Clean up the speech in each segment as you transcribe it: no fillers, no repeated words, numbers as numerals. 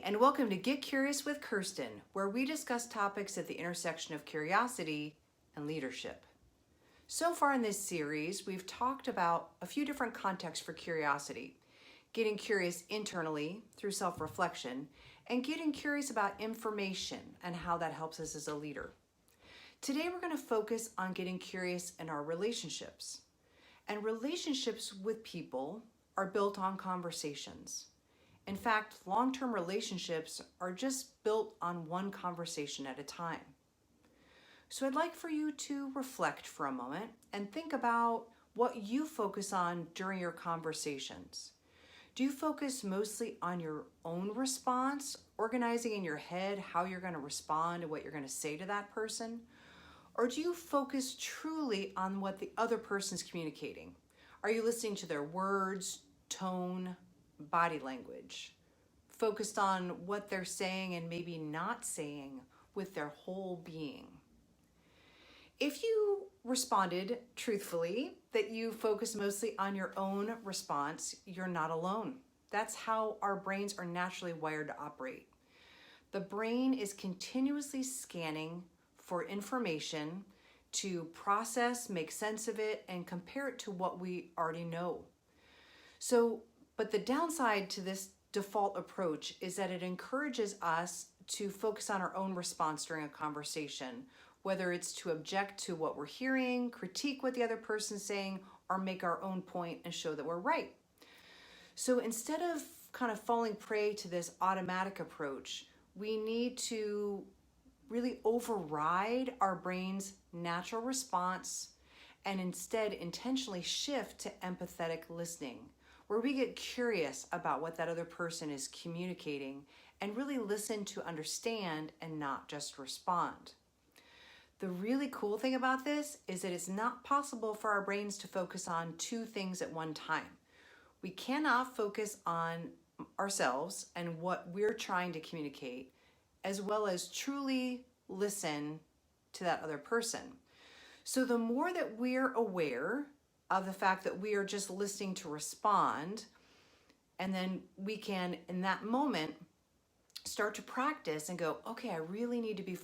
and welcome to Get Curious with Kirsten, where we discuss topics at the intersection of curiosity and leadership. So far in this series, we've talked about a few different contexts for curiosity: getting curious internally through self-reflection, and getting curious about information and how that helps us as a leader. Today, we're going to focus on getting curious in our relationships. And relationships with people are built on conversations. In fact, long-term relationships are just built on one conversation at a time. So I'd like for you to reflect for a moment and think about what you focus on during your conversations. Do you focus mostly on your own response, organizing in your head how you're going to respond and what you're going to say to that person? Or do you focus truly on what the other person's communicating? Are you listening to their words, tone, body language, focused on what they're saying and maybe not saying with their whole being? If you responded truthfully that you focus mostly on your own response, you're not alone. That's how our brains are naturally wired to operate. The brain is continuously scanning for information to process, make sense of it, and compare it to what we already know. But the downside to this default approach is that it encourages us to focus on our own response during a conversation, whether it's to object to what we're hearing, critique what the other person's saying, or make our own point and show that we're right. So instead of kind of falling prey to this automatic approach, we need to really override our brain's natural response and instead intentionally shift to empathetic listening, where we get curious about what that other person is communicating and really listen to understand and not just respond. The really cool thing about this is that it's not possible for our brains to focus on two things at one time. We cannot focus on ourselves and what we're trying to communicate, as well as truly listen to that other person. So the more that we're aware of the fact that we are just listening to respond, and then we can, in that moment, start to practice and go, okay, I really need to be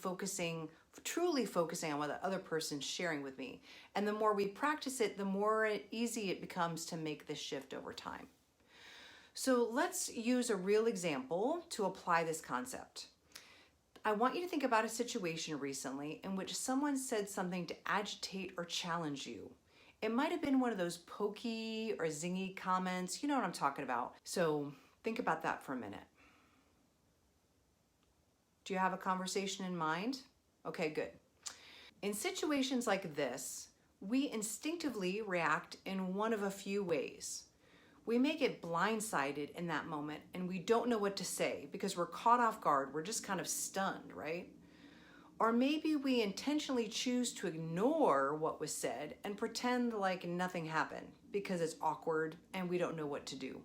truly focusing on what the other person's sharing with me. And the more we practice it, the more easy it becomes to make this shift over time. So let's use a real example to apply this concept. I want you to think about a situation recently in which someone said something to agitate or challenge you. It might have been one of those pokey or zingy comments. You know what I'm talking about. So think about that for a minute. Do you have a conversation in mind? Okay, good. In situations like this, we instinctively react in one of a few ways. We may get blindsided in that moment and we don't know what to say because we're caught off guard. We're just kind of stunned, right? Or maybe we intentionally choose to ignore what was said and pretend like nothing happened because it's awkward and we don't know what to do.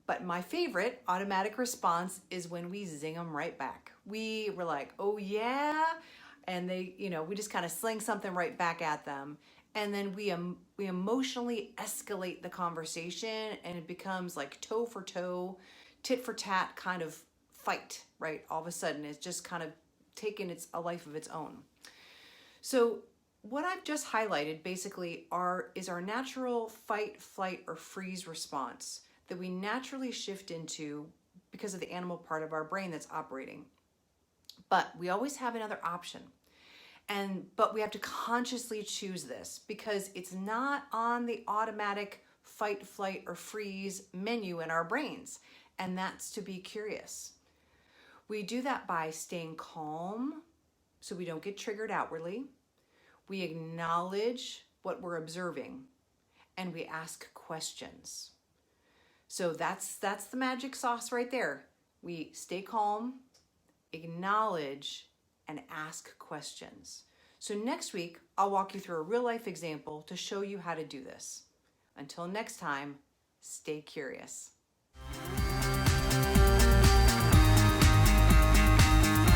But my favorite automatic response is when we zing them right back. We're like, oh yeah, and we just kind of sling something right back at them. And then we emotionally escalate the conversation and it becomes like toe for toe, tit for tat kind of fight, right? All of a sudden it's just kind of taken a life of its own. So what I've just highlighted basically is our natural fight, flight, or freeze response that we naturally shift into because of the animal part of our brain that's operating. But we always have another option. But we have to consciously choose this because it's not on the automatic fight, flight, or freeze menu in our brains, and that's to be curious. We do that by staying calm so we don't get triggered outwardly. We acknowledge what we're observing, and we ask questions. So that's the magic sauce right there. We stay calm, acknowledge, and ask questions. So next week, I'll walk you through a real life example to show you how to do this. Until next time, stay curious.